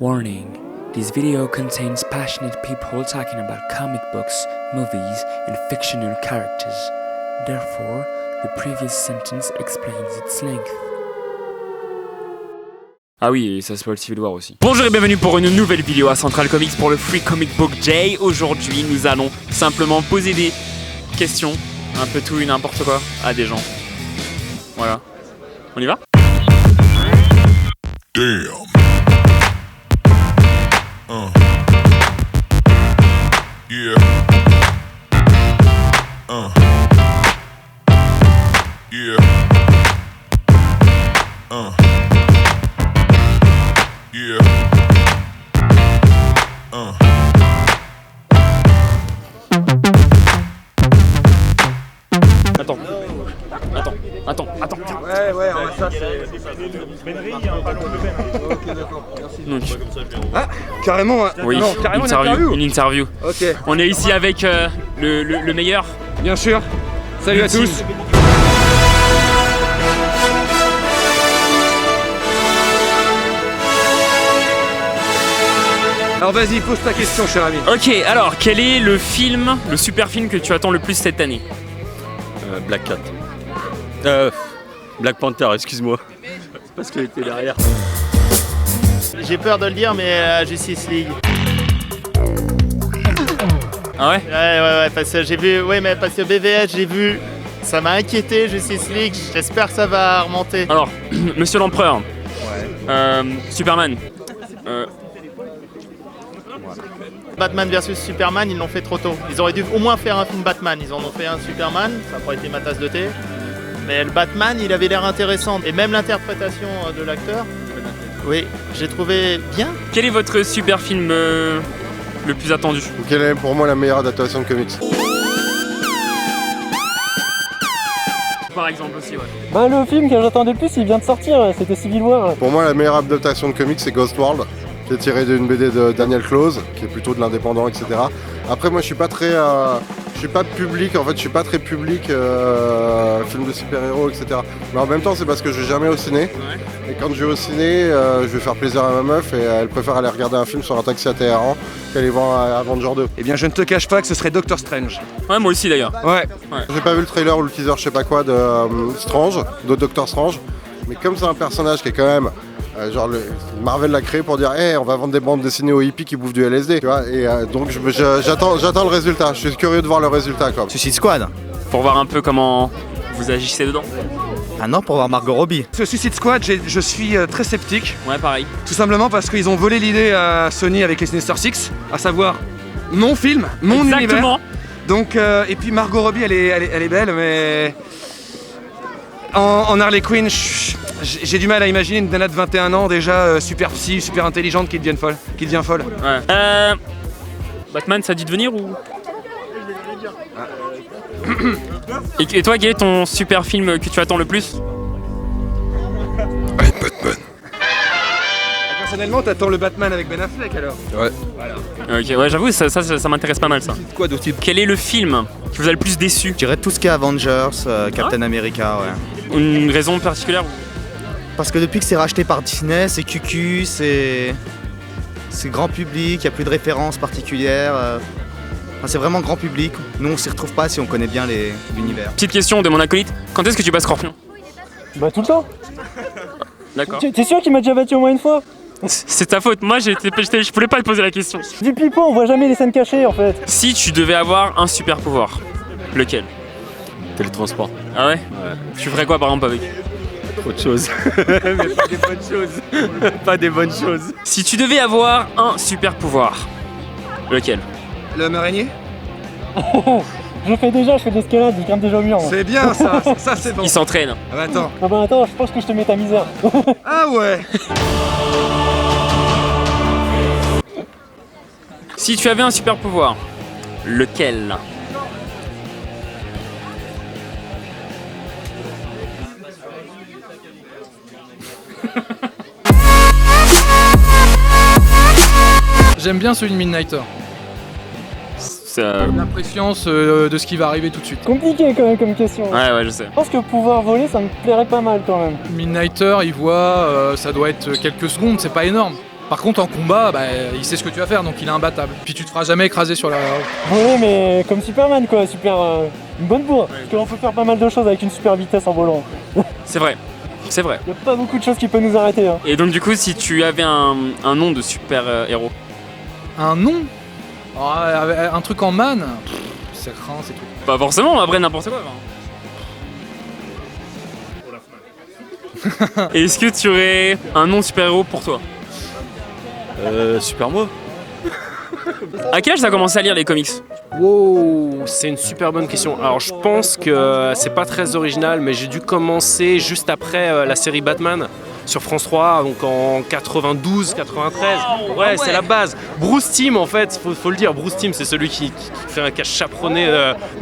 Warning. This video contains passionate people talking about comic books, movies, and fictional characters. Therefore, the previous sentence explains its length. Ah oui, et ça se peut aussi le voir aussi. Bonjour et bienvenue pour une nouvelle vidéo à Central Comics pour le Free Comic Book Day. Aujourd'hui, nous allons simplement poser des questions, un peu tout et n'importe quoi, à des gens. Voilà. On y va? Damn. Yeah. Yeah. Yeah. Attends. Ouais, ça c'est... Benry, pas l'oncle Ben. Ok, d'accord, merci. Donc, ah, carrément, oui, non, carrément une interview. Ok. On est ici avec le meilleur. Bien sûr. Salut à tous. Alors vas-y, pose ta question, cher ami. Ok, alors, quel est le super film que tu attends le plus cette année? Black Cat. Black Panther, excuse-moi. C'est parce qu'elle était derrière. J'ai peur de le dire, mais Justice League. Ah ouais? Ouais, parce que j'ai vu, parce que BVS, j'ai vu, ça m'a inquiété, Justice League, j'espère que ça va remonter. Alors, Monsieur l'Empereur, Superman, Batman vs Superman, ils l'ont fait trop tôt. Ils auraient dû au moins faire un film Batman, ils en ont fait un Superman, ça n'a pas été ma tasse de thé. Mais le Batman, il avait l'air intéressant. Et même l'interprétation de l'acteur, oui, j'ai trouvé bien. quel est votre super film le plus attendu? Quelle est pour moi la meilleure adaptation de comics? Par exemple aussi, ouais. Bah le film que j'attendais le plus, il vient de sortir, c'était Civil War. Pour moi la meilleure adaptation de comics c'est Ghost World, qui est tiré d'une BD de Daniel Close, qui est plutôt de l'indépendant, etc. Après moi je suis pas très... je suis pas public, en fait je suis pas très public film de super-héros, etc. Mais en même temps c'est parce que je vais jamais au ciné. Et quand je vais au ciné, je vais faire plaisir à ma meuf et elle préfère aller regarder un film sur un taxi à Téhéran qu'aller voir Avenger 2. Eh bien, je ne te cache pas que ce serait Doctor Strange. Ouais, moi aussi d'ailleurs. Ouais. J'ai pas vu le trailer ou le teaser, je sais pas quoi, de Doctor Strange. Mais comme c'est un personnage qui est quand même... Marvel l'a créé pour dire hey, on va vendre des bandes dessinées aux hippies qui bouffent du LSD, tu vois, et donc j'attends le résultat, je suis curieux de voir le résultat quoi. Suicide Squad. Pour voir un peu comment vous agissez dedans. Ah non, pour voir Margot Robbie. Ce Suicide Squad, je suis très sceptique. Ouais, pareil. Tout simplement parce qu'ils ont volé l'idée à Sony avec les Sinister Six, à savoir mon film, mon Exactement. univers. Donc, et puis Margot Robbie, elle est belle, mais en Harley Quinn, j'ai du mal à imaginer une nana de 21 ans déjà super psy, super intelligente qui devient folle. Ouais. Batman, ça dit de venir ou? Et toi, quel est ton super film que tu attends le plus? Batman. Personnellement, t'attends le Batman avec Ben Affleck alors? Ouais. Voilà. Ok, ouais, j'avoue, ça m'intéresse pas mal ça. Quoi d'autre? Quel est le film qui vous a le plus déçu? Je dirais tout ce qui est Avengers, Captain America, ouais. Une raison particulière? Parce que depuis que c'est racheté par Disney, c'est cucu, c'est grand public, il n'y a plus de références particulières. Enfin, c'est vraiment grand public. Nous, on s'y retrouve pas si on connaît bien l'univers. Petite question de mon acolyte, quand est-ce que tu bats Scorpion? Bah tout le temps. D'accord. T'es sûr qu'il m'a déjà battu au moins une fois? C'est ta faute, moi je voulais pas te poser la question. Du pipeau, on voit jamais les scènes cachées en fait. Si tu devais avoir un super pouvoir, lequel? Télétransport. Ah ouais? Tu ferais quoi par exemple avec? Trop de choses. Mais pas des bonnes choses. Pas des bonnes choses. Si tu devais avoir un super pouvoir, lequel? L'homme araignée? Je fais de l'escalade, je grimpe déjà au mur. C'est bien ça c'est bon. Il s'entraîne. Ah bah attends. Ah bah attends, je pense que je te mets ta misère. Ah ouais. Si tu avais un super pouvoir, lequel? J'aime bien celui de Midnighter. Ça... L'impatience de ce qui va arriver tout de suite. Compliqué quand même comme question. Ouais, je sais. Je pense que pouvoir voler, ça me plairait pas mal quand même. Midnighter, il voit, ça doit être quelques secondes, c'est pas énorme. Par contre, en combat, bah, il sait ce que tu vas faire, donc il est imbattable. Puis tu te feras jamais écraser sur la... Oui, mais comme Superman, quoi, une bonne bourre. Parce qu'on peut faire pas mal de choses avec une super vitesse en volant. C'est vrai. C'est vrai. Il n'y a pas beaucoup de choses qui peuvent nous arrêter. Hein. Et donc du coup, si tu avais un nom de super-héros. Un nom? Un truc en man? C'est craint, c'est tout. Pas forcément, après n'importe quoi. Est-ce que tu aurais un nom de super-héros pour toi? Super moi. À quel âge t'as commencé à lire les comics? Wow, c'est une super bonne question. Alors je pense que c'est pas très original, mais j'ai dû commencer juste après la série Batman sur France 3, donc en 92, 93. Ouais, c'est la base. Bruce Timm, en fait, faut le dire, Bruce Timm, c'est celui qui a chaperonné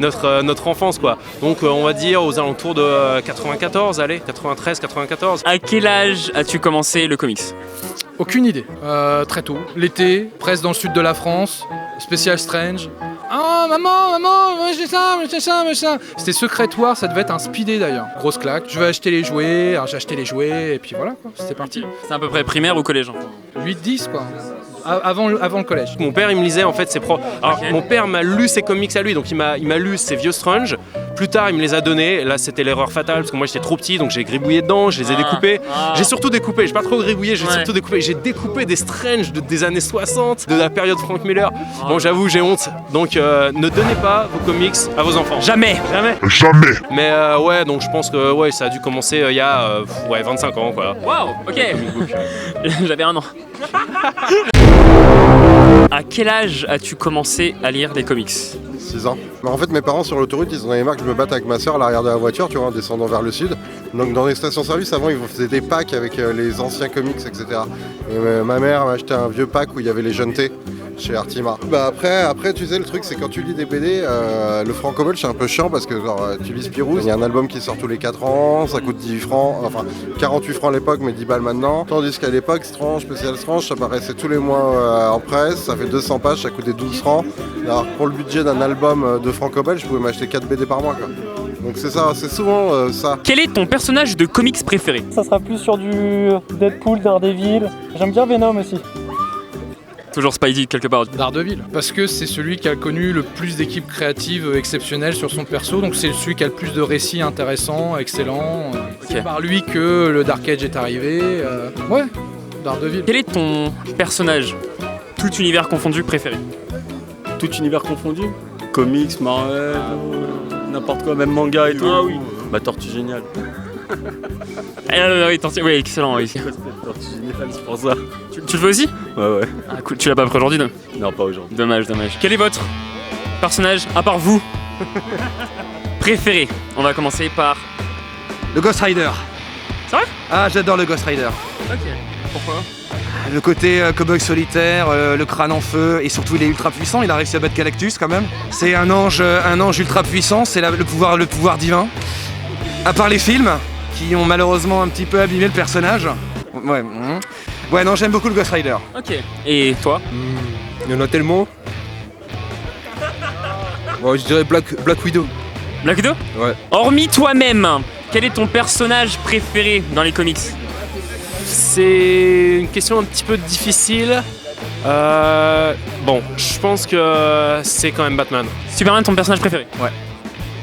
notre enfance, quoi. Donc on va dire aux alentours de 94, allez, 93, 94. À quel âge as-tu commencé le comics? Aucune idée. Très tôt. L'été, presse dans le sud de la France, spécial Strange. Ah maman, moi j'ai ça. C'était Secret War, ça devait être un speedé d'ailleurs. Grosse claque. Je vais acheter les jouets, alors j'ai acheté les jouets et puis voilà quoi, c'était parti. C'est à peu près primaire ou collège? 8-10 quoi. Avant le collège. Mon père, il me lisait en fait ses propres. Alors, mon père m'a lu ses comics à lui, donc il m'a lu ses vieux Strange. Plus tard, il me les a donnés. Là, c'était l'erreur fatale parce que moi j'étais trop petit, donc j'ai gribouillé dedans, je les ai découpés. J'ai surtout découpé, j'ai pas trop gribouillé, surtout découpé. J'ai découpé des Strange des années 60, de la période Frank Miller. Bon, j'avoue, j'ai honte. Donc, ne donnez pas vos comics à vos enfants. Jamais. Mais ouais, donc je pense que ouais, ça a dû commencer il y a 25 ans quoi. Waouh, ok. J'avais un an. À quel âge as-tu commencé à lire des comics? 6 ans. En fait, mes parents sur l'autoroute, ils en avaient marre que je me batte avec ma soeur à l'arrière de la voiture, tu vois, en descendant vers le sud. Donc dans les stations-service, avant, ils faisaient des packs avec les anciens comics, etc. Et ma mère m'a acheté un vieux pack où il y avait les jeunes T chez Artima. Bah après, tu sais, le truc, c'est quand tu lis des BD, le franco-belge, c'est un peu chiant parce que genre, tu lis Spirou, il y a un album qui sort tous les 4 ans, ça coûte 10 francs, enfin 48 francs à l'époque, mais 10 balles maintenant. Tandis qu'à l'époque, Strange, spécial Strange, ça paraissait tous les mois en presse, ça fait 200 pages, ça coûtait 12 francs. Alors pour le budget d'un album de franco-belge, je pouvais m'acheter 4 BD par mois, quoi. Donc c'est ça, c'est souvent ça. Quel est ton personnage de comics préféré? Ça sera plus sur du Deadpool, Daredevil. J'aime bien Venom aussi. Toujours Spidey quelque part. Daredevil, parce que c'est celui qui a connu le plus d'équipes créatives exceptionnelles sur son perso, donc c'est celui qui a le plus de récits intéressants, excellents. C'est par lui que le Dark Age est arrivé. Ouais, Daredevil. Quel est ton personnage, tout univers confondu, préféré? Tout univers confondu? Comics, Marvel, n'importe quoi, même manga et tout. Ah oui. Bah Tortue Géniale. Oui, excellent, oui. Tortue Géniale, c'est pour ça. Tu le veux aussi? Ouais. Ah cool, tu l'as pas pris aujourd'hui, non? Non, pas aujourd'hui. Dommage. Quel est votre personnage, à part vous, préféré? On va commencer par... Le Ghost Rider. C'est vrai? Ah, j'adore le Ghost Rider. Ok. Pourquoi? Le côté cowboy solitaire, le crâne en feu, et surtout il est ultra puissant, il a réussi à battre Galactus quand même. C'est un ange ultra puissant, c'est le pouvoir divin. À part les films, qui ont malheureusement un petit peu abîmé le personnage. Ouais, non, j'aime beaucoup le Ghost Rider. Ok. Et toi? Il y en a tellement. Bon, je dirais Black Widow. Black Widow? Ouais. Hormis toi-même, quel est ton personnage préféré dans les comics? C'est une question un petit peu difficile. Bon, je pense que c'est quand même Batman. Superman, ton personnage préféré? Ouais.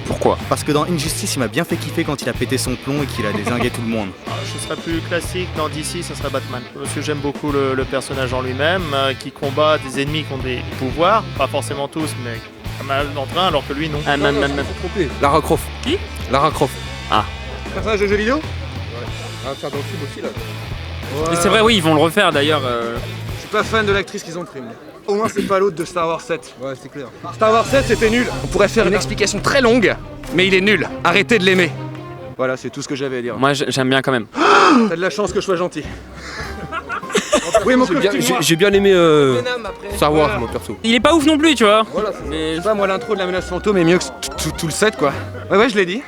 Pourquoi? Parce que dans Injustice, il m'a bien fait kiffer quand il a pété son plomb et qu'il a dézingué tout le monde. Je serais plus classique, dans DC, ça serait Batman. Parce que j'aime beaucoup le personnage en lui-même, qui combat des ennemis qui ont des pouvoirs, pas forcément tous, mais pas mal d'entre eux, alors que lui non. Ah, man. Trompé. Lara Croft. Qui? Lara Croft. Ah. Personnage de jeu vidéo? Ah, tiens, dans le film aussi là. Et c'est vrai, oui, ils vont le refaire d'ailleurs. Je suis pas fan de l'actrice qu'ils ont pris. Au moins c'est pas l'autre de Star Wars 7. Ouais, c'est clair. Star Wars 7 c'était nul. On pourrait faire une explication très longue, mais il est nul. Arrêtez de l'aimer. Voilà, c'est tout ce que j'avais à dire. Moi, j'aime bien quand même. T'as de la chance que je sois gentil. Oui, mon J'ai bien aimé Star Wars, mon perso. Il est pas ouf non plus, tu vois. Voilà, c'est ça, moi l'intro de la menace fantôme est mieux que tout le set quoi. Ouais, je l'ai dit.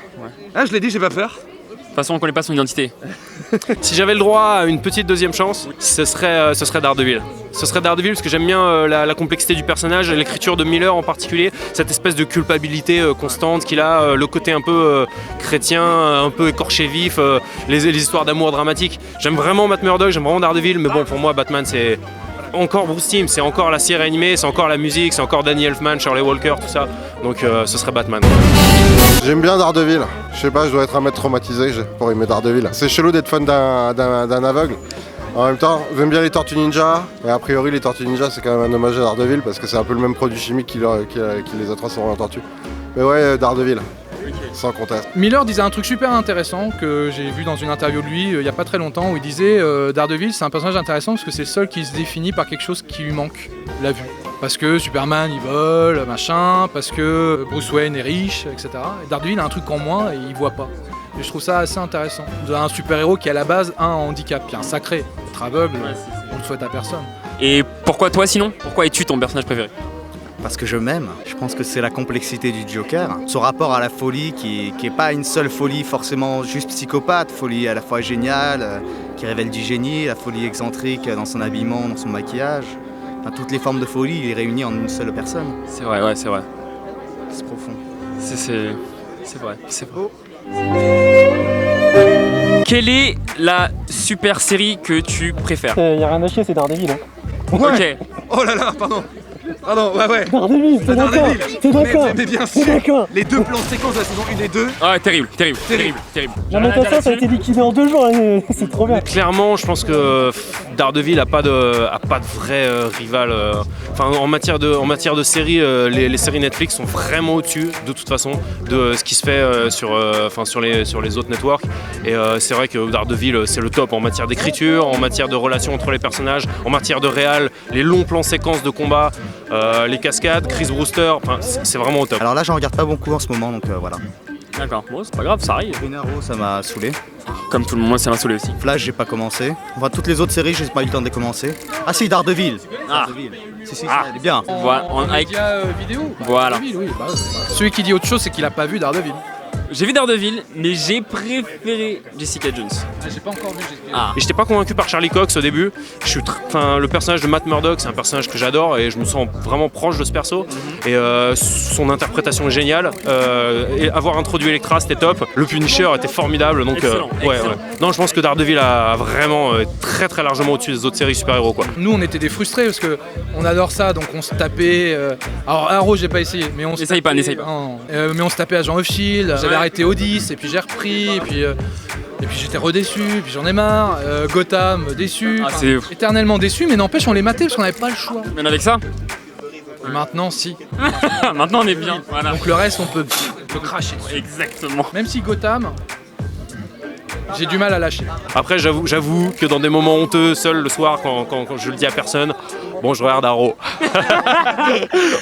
Ah, je l'ai dit, j'ai pas peur. façon, on connaît pas son identité. Si j'avais le droit à une petite deuxième chance, ce serait Daredevil. Ce serait Daredevil parce que j'aime bien la complexité du personnage, l'écriture de Miller en particulier, cette espèce de culpabilité constante qu'il a, le côté un peu chrétien, un peu écorché vif, les histoires d'amour dramatiques. J'aime vraiment Matt Murdock, j'aime vraiment Daredevil, mais bon, pour moi, Batman, c'est encore Bruce Timm, c'est encore la série animée, c'est encore la musique, c'est encore Danny Elfman, Shirley Walker, tout ça. Donc ce serait Batman. J'aime bien Daredevil. Je sais pas, je dois être un mec traumatisé pour aimer Daredevil. C'est chelou d'être fan d'un aveugle. En même temps, j'aime bien les Tortues Ninja. Et a priori, les Tortues Ninja, c'est quand même un hommage à Daredevil parce que c'est un peu le même produit chimique qui les a transformés en tortues. Mais ouais, Daredevil. Sans conteste. Miller disait un truc super intéressant que j'ai vu dans une interview de lui il y a pas très longtemps où il disait Daredevil c'est un personnage intéressant parce que c'est le seul qui se définit par quelque chose qui lui manque, la vue. Parce que Superman il vole, machin, parce que Bruce Wayne est riche, etc. Et Daredevil a un truc en moins et il voit pas. Et je trouve ça assez intéressant. Vous avez un super-héros qui à la base a un handicap, qui est un sacré, être aveugle, on le souhaite à personne. Et pourquoi toi sinon? Pourquoi es-tu ton personnage préféré? Parce que je m'aime. Je pense que c'est la complexité du Joker. Son rapport à la folie qui est pas une seule folie forcément juste psychopathe, folie à la fois géniale, qui révèle du génie, la folie excentrique dans son habillement, dans son maquillage. Enfin, toutes les formes de folie, il est réuni en une seule personne. C'est vrai, ouais, c'est vrai. C'est profond. C'est vrai, c'est vrai. Quelle est la super série que tu préfères? Y a rien à chier, c'est Daredevil. Hein. Ok. Oh là là, pardon. Pardon, ouais. Daredevil, t'es d'accord? T'es d'accord? Mais bien sûr. Les deux plans séquences de la saison 1 et 2. Ah, terrible. La notation, ça a été liquidé en 2 jours, c'est trop bien. Clairement, je pense que Daredevil a pas de vrai rival. Enfin, en matière de séries, les séries Netflix sont vraiment au-dessus, de toute façon, de ce qui se fait sur les autres networks. Et c'est vrai que Daredevil, c'est le top en matière d'écriture, en matière de relations entre les personnages, en matière de réal, les longs plans séquences de combat, les cascades, Chris Brewster, c'est vraiment au top. Alors là, j'en regarde pas beaucoup en ce moment, donc voilà. D'accord, bon, c'est pas grave, ça arrive. Green Arrow, ça m'a saoulé. Comme tout le monde, ça m'a saoulé aussi. Flash, j'ai pas commencé. Enfin, toutes les autres séries, j'ai pas eu le temps de les commencer. Ah si, Daredevil. Daredevil. Si, elle est bien. Voilà, avec vidéo. Voilà. Daredevil, oui, celui qui dit autre chose, c'est qu'il a pas vu Daredevil. J'ai vu Daredevil, mais j'ai préféré Jessica Jones. J'ai pas encore vu Jessica Jones. Et j'étais pas convaincu par Charlie Cox au début. Le personnage de Matt Murdock, c'est un personnage que j'adore et je me sens vraiment proche de ce perso. Et son interprétation est géniale. Et avoir introduit Elektra, c'était top. Le Punisher était formidable. Donc, excellent. Non, je pense que Daredevil a vraiment très très largement au-dessus des autres séries super-héros, quoi. Nous, on était des frustrés parce que on adore ça, donc on se tapait. Alors Arrow, j'ai pas essayé, mais on se N'essaye pas. Non. Mais on se tapait Agent of Shield. J'avais arrêté Odyssey, et puis j'ai repris, et puis j'étais redéçu, puis j'en ai marre. Gotham, déçu. Éternellement déçu, mais n'empêche, on les matait parce qu'on n'avait pas le choix. Mais avec ça Et maintenant, si. Maintenant, on est bien. Voilà. Donc le reste, on peut cracher dessus. Exactement. Même si Gotham, j'ai du mal à lâcher. Après, j'avoue que dans des moments honteux, seul le soir, quand je le dis à personne, bon, je regarde Arrow.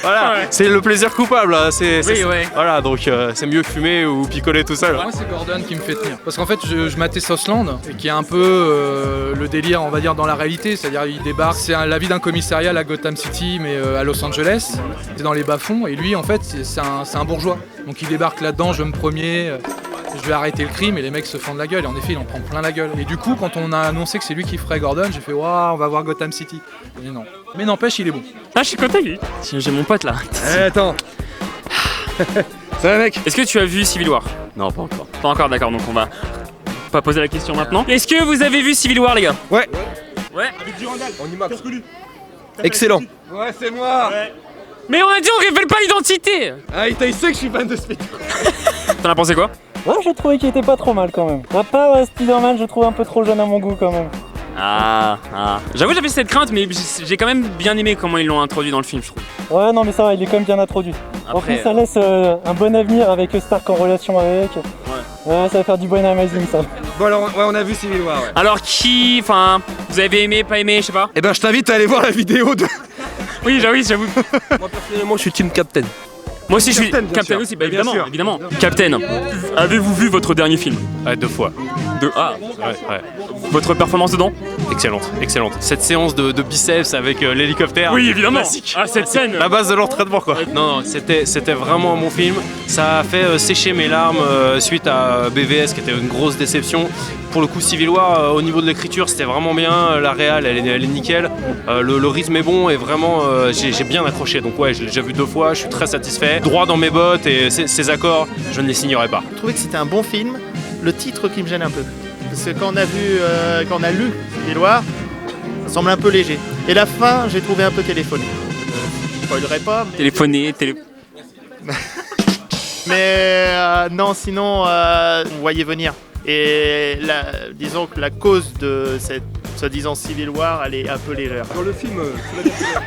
Voilà, ouais. C'est le plaisir coupable. Hein. Ouais. Voilà, donc c'est mieux que fumer ou picoler tout seul. Moi, c'est Gordon qui me fait tenir. Parce qu'en fait, je matais Southland, et qui est un peu le délire, on va dire, dans la réalité. C'est-à-dire, il débarque, c'est la vie d'un commissariat à Gotham City, mais à Los Angeles. C'est dans les bas-fonds. Et lui, en fait, c'est un bourgeois. Donc, il débarque là-dedans, je me premier. Je vais arrêter le crime et les mecs se fendent la gueule. Et en effet, il en prend plein la gueule. Et du coup, quand on a annoncé que c'est lui qui ferait Gordon, j'ai fait waouh, on va voir Gotham City. Mais non. Mais n'empêche, il est bon. Ah, je suis content, lui. J'ai mon pote là. Attends. Ça va, mec? Est-ce que tu as vu Civil War? Non, pas encore. Pas encore, d'accord, donc on va pas poser la question maintenant. Est-ce que vous avez vu Civil War, les gars? Ouais. Avec Durandal. On y marche. Excellent. Ouais, c'est moi. Ouais. Mais on a dit on révèle pas l'identité. Ah, il sait que je suis fan de Spider. T'en as pensé quoi? Ouais, j'ai trouvé qu'il était pas trop mal quand même. À part Spider-Man, je trouve un peu trop jeune à mon goût quand même. J'avoue, j'avais cette crainte, mais j'ai quand même bien aimé comment ils l'ont introduit dans le film, je trouve. Ouais, non, mais ça va, il est quand même bien introduit. Après, en plus, ça laisse un bon avenir avec Stark en relation avec. Ouais, ça va faire du bon Amazing, ça. Bon, alors, ouais, on a vu Civil War. Ouais. Alors, vous avez aimé, pas aimé, je sais pas? Eh ben, je t'invite à aller voir la vidéo de. Oui, j'avoue. Moi, personnellement, je suis Team Captain. Moi aussi, je suis Captain aussi, bah, évidemment. Captain, avez-vous vu votre dernier film? 2 fois. 2. Ah, Ouais. votre performance dedans? Excellente. Cette séance de biceps avec l'hélicoptère. Oui, évidemment. Classique. Ah, cette scène. La base de l'entraînement quoi. Non, c'était vraiment un bon film. Ça a fait sécher mes larmes suite à BVS qui était une grosse déception. Pour le coup, Civil War, au niveau de l'écriture, c'était vraiment bien. La réal, elle est nickel. Le rythme est bon et vraiment, j'ai bien accroché. Donc ouais, je l'ai déjà vu 2 fois, je suis très satisfait. Droit dans mes bottes et ces accords, je ne les signerai pas. Je trouvais que c'était un bon film. Le titre qui me gêne un peu. Parce que quand on a lu Civil War, ça semble un peu léger. Et la fin, j'ai trouvé un peu téléphoné. Je ne spoilerai pas. Mais non, sinon, on voyait venir. Et disons que la cause de cette soi-disant Civil War, elle est un peu légère. Dans le film,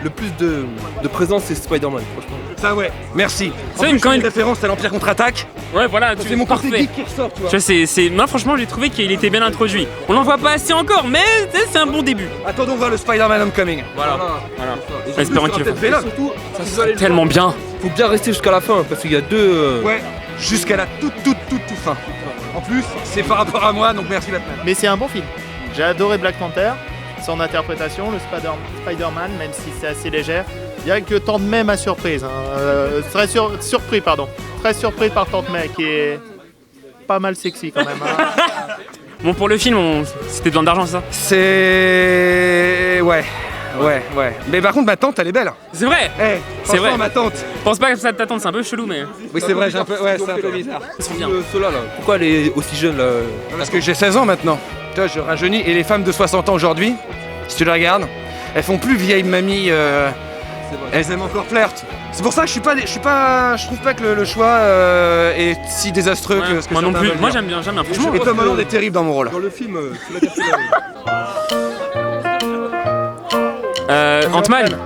le plus de présence, c'est Spider-Man, franchement. Ça ouais, merci. C'est Quand une référence à l'Empire contre-attaque. Ouais, voilà, C'est mon côté geek qui ressort, tu vois. Moi, franchement, j'ai trouvé qu'il était bien introduit. On l'en voit pas assez encore, mais c'est un bon début. Attendons voir le Spider-Man Homecoming. Voilà. Et Espérons qu'il le fasse. Surtout, Tellement bien. faut bien rester jusqu'à la fin, parce qu'il y a 2... Ouais, jusqu'à la toute fin. En plus, c'est par rapport à moi, donc merci Batman. Mais c'est un bon film. J'ai adoré Black Panther, son interprétation, le Spider-Man, même si c'est assez légère. Je dirais que Tante May m'a surprise. Très surpris par Tante May, qui est pas mal sexy quand même. Bon, pour le film, c'était besoin d'argent, c'est ça? C'est... Ouais. Mais par contre, ma tante, elle est belle. C'est vrai. C'est vrai. Ma tante. Pense pas que ça t'attende, c'est un peu chelou, mais... Oui, c'est vrai, c'est un peu bizarre. Ils sont bien. Ceux-là, là. Pourquoi elle est aussi jeune, là? Parce que j'ai 16 ans maintenant. Tu vois, je rajeunis. Et les femmes de 60 ans aujourd'hui, si tu les regardes, elles font plus vieille mamie. Elles aiment encore flirt. C'est pour ça que je trouve pas que le choix est si désastreux que ce que moi non plus. veulent Moi dire. j'aime bien. Franchement, Et Tom Holland est terrible dans mon rôle. Dans le film,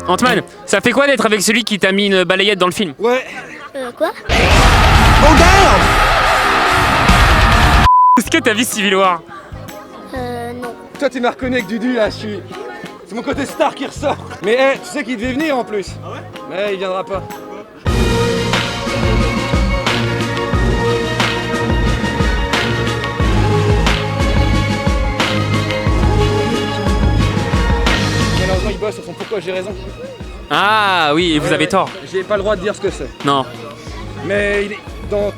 Ant-Man, ça fait quoi d'être avec celui qui t'a mis une balayette dans le film? Ouais. Quoi? Oh damn! Est-ce que t'as vu Civil War? Non. Toi, tu m'as reconnu avec Dudu là, c'est mon côté star qui ressort. Mais tu sais qu'il devait venir en plus. Ah ouais? Mais il viendra pas. Malheureusement, il bosse sur son pourquoi j'ai raison. Ah oui, et vous avez tort. J'ai pas le droit de dire ce que c'est. Non. Mais dans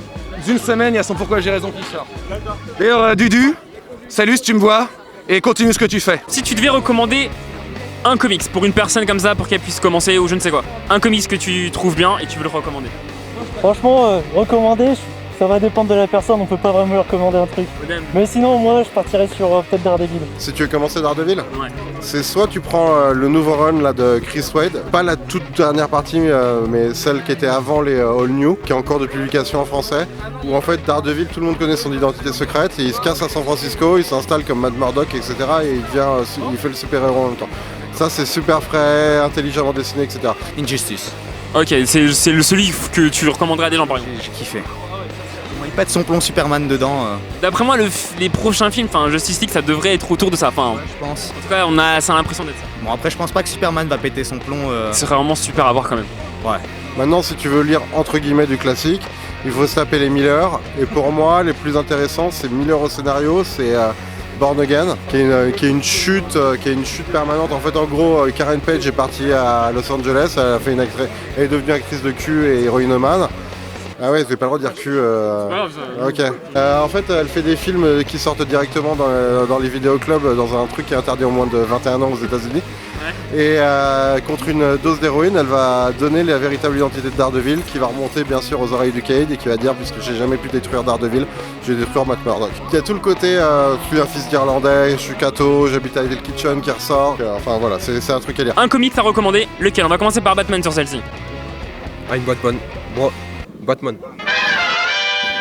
une semaine, il y a son pourquoi j'ai raison qui sort. D'ailleurs, Dudu, salut si tu me vois, et continue ce que tu fais. Si tu devais recommander un comics pour une personne comme ça, pour qu'elle puisse commencer ou je ne sais quoi, un comics que tu trouves bien et tu veux le recommander. Franchement, recommander, ça va dépendre de la personne, on peut pas vraiment lui recommander un truc. Mais sinon, moi, je partirais sur peut-être Daredevil. Si tu veux commencer Daredevil, Ouais. c'est soit tu prends le nouveau run là, de Chris Wade, pas la toute dernière partie, mais celle qui était avant les All New, qui est encore de publication en français, où en fait Daredevil, tout le monde connaît son identité secrète, et il se casse à San Francisco, il s'installe comme Matt Murdock, etc. et il fait le super-héros en même temps. Ça c'est super frais, intelligemment dessiné, etc. Injustice. Ok, c'est celui que tu recommanderais à des gens par exemple. J'ai kiffé. Il pète son plomb Superman dedans. D'après moi, les prochains films, enfin Justice League, ça devrait être autour de ça. Enfin, Je pense. en tout cas, ça a l'impression d'être ça. Bon, après, je pense pas que Superman va péter son plomb. Ce serait vraiment super à voir quand même. Ouais. Maintenant, si tu veux lire entre guillemets du classique, il faut se taper les Miller. Et pour moi, les plus intéressants, c'est Miller au scénario, c'est Born Again, qui est une chute permanente. En fait, en gros, Karen Page est partie à Los Angeles, elle est devenue actrice de cul et héroïnomane. Ah ouais, j'ai pas le droit de dire cul. Ok. En fait, elle fait des films qui sortent directement dans les vidéoclubs, dans un truc qui est interdit aux moins de 21 ans aux États-Unis. Ouais. Et contre une dose d'héroïne, elle va donner la véritable identité de Daredevil, qui va remonter bien sûr aux oreilles du Cade et qui va dire, puisque j'ai jamais pu détruire Daredevil, je vais détruire Matt Murdock. Il y a tout le côté, je suis un fils d'Irlandais, je suis catho, j'habite à Little Kitchen qui ressort. Enfin voilà, c'est un truc à lire. Un comics à recommander, lequel? On va commencer par Batman sur celle-ci. Ah, une Batman. Moi, Batman.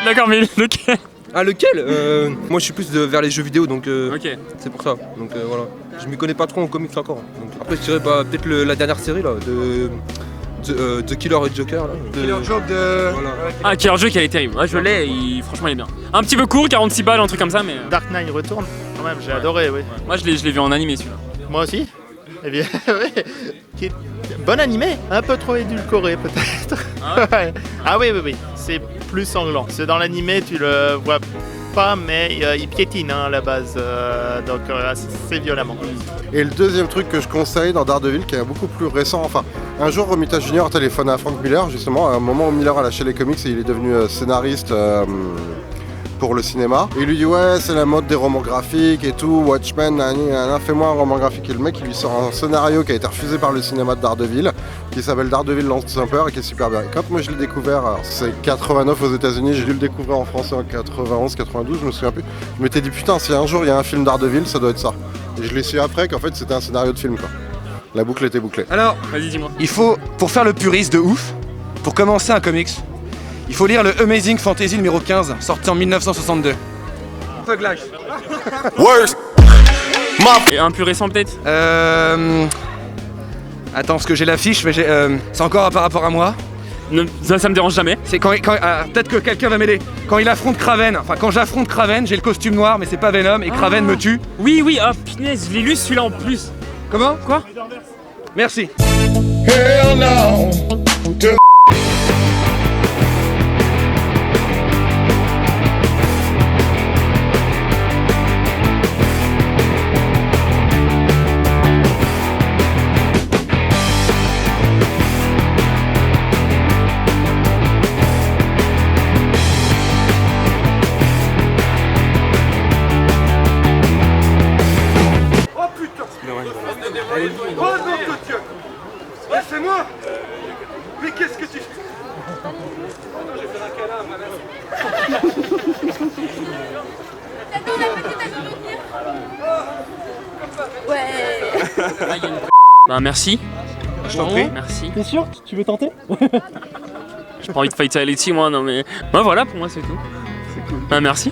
D'accord, mais lequel? Ah, lequel Moi, je suis plus vers les jeux vidéo, donc Ok. c'est pour ça. Donc voilà. Je m'y connais pas trop en comics encore. Donc, après, je dirais peut-être la dernière série là, de The Killer et Joker. Là, Killer Joke de... Voilà. Ah, Killer Joke, elle est terrible. Ouais, je l'ai, franchement, il est bien. Un petit peu court, 46 balles, un truc comme ça, mais. Dark Knight retourne, quand même, j'ai adoré, oui. Moi, je l'ai vu en animé celui-là. Moi aussi. Eh bien, oui. Bon animé, un peu trop édulcoré peut-être. Ah ouais Ouais. Ah oui, c'est plus sanglant. C'est dans l'animé, tu le vois pas, mais il piétine à la base, donc c'est violemment. Et le deuxième truc que je conseille dans Daredevil, qui est beaucoup plus récent, enfin, un jour Romita Junior téléphone à Frank Miller, justement, à un moment où Miller a lâché les comics et il est devenu scénariste pour le cinéma. Et il lui dit ouais, c'est la mode des romans graphiques et tout, Watchmen, fais-moi un roman graphique. Et le mec il lui sort un scénario qui a été refusé par le cinéma de Daredevil, qui s'appelle Daredevil Lance Jumper et qui est super bien. Et quand moi je l'ai découvert, alors c'est 89 aux États-Unis, j'ai dû le découvrir en français en 91, 92, je me souviens plus. Je m'étais dit putain, si un jour il y a un film Daredevil, ça doit être ça. Et je l'ai su après qu'en fait c'était un scénario de film quoi. La boucle était bouclée. Alors, vas-y, dis-moi. Il faut, pour faire le puriste de ouf, pour commencer un comics, il faut lire le Amazing Fantasy numéro 15, sorti en 1962. Thug Life. Worst. Et un plus récent peut-être. Attends, parce que j'ai l'affiche, mais c'est encore par rapport à moi. Ça me dérange jamais. C'est peut-être que quelqu'un va m'aider. Quand il affronte Kraven, enfin quand j'affronte Kraven, j'ai le costume noir, mais c'est pas Venom, et Kraven me tue. Oui, oh punaise, je l'ai lu celui-là en plus. Comment? Quoi? Merci. Hell no. Laissez-moi! Mais qu'est-ce que tu fais? Je vais faire un câlin à ma mère. Bah merci. Je t'en prie. Merci. T'es sûr? Tu veux tenter? J'ai pas envie de fatality moi, non mais... Bah voilà, pour moi c'est tout. C'est cool. Bah merci.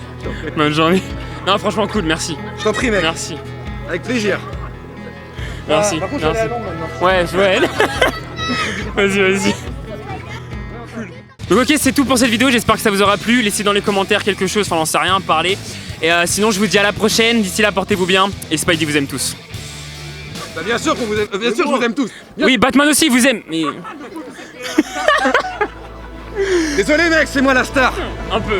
Bonne journée. Non franchement cool, merci. Je t'en prie mec. Merci. Avec plaisir. Merci. Par contre, je vais aller à Londres maintenant. Ouais, vas-y. Donc ok, c'est tout pour cette vidéo, j'espère que ça vous aura plu. Laissez dans les commentaires quelque chose, enfin j'en sais rien, parlez. Et sinon je vous dis à la prochaine, d'ici là portez-vous bien. Et Spidey vous aime tous. Bah bien sûr qu'on vous aime, bien sûr je vous aime tous. Oui, Batman aussi vous aime, mais... Désolé mec, c'est moi la star. Un peu.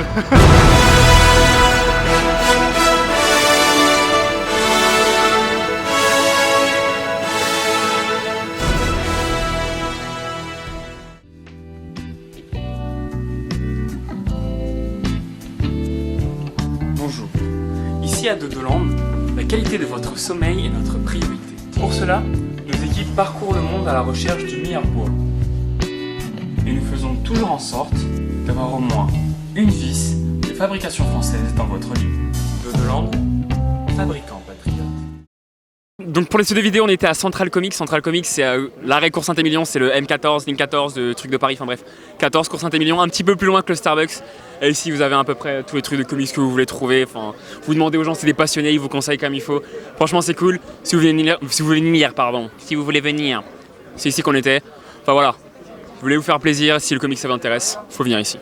Bonjour, ici à Dodoland, la qualité de votre sommeil est notre priorité. Pour cela, nos équipes parcourent le monde à la recherche du meilleur bois. Et nous faisons toujours en sorte d'avoir au moins une vis de fabrication française dans votre lit. Dodoland, fabricant patriote. Donc pour les deux vidéos, on était à Central Comics. Central Comics, c'est l'arrêt Cours Saint-Émilion, c'est le M14, ligne 14, de trucs de Paris, enfin bref. 14 Cours Saint-Émilion, un petit peu plus loin que le Starbucks. Et ici, vous avez à peu près tous les trucs de comics que vous voulez trouver. Enfin, vous demandez aux gens, c'est des passionnés, ils vous conseillent comme il faut. Franchement, c'est cool. Si vous voulez venir, c'est ici qu'on était. Enfin voilà, vous voulez vous faire plaisir, si le comics ça vous intéresse, faut venir ici.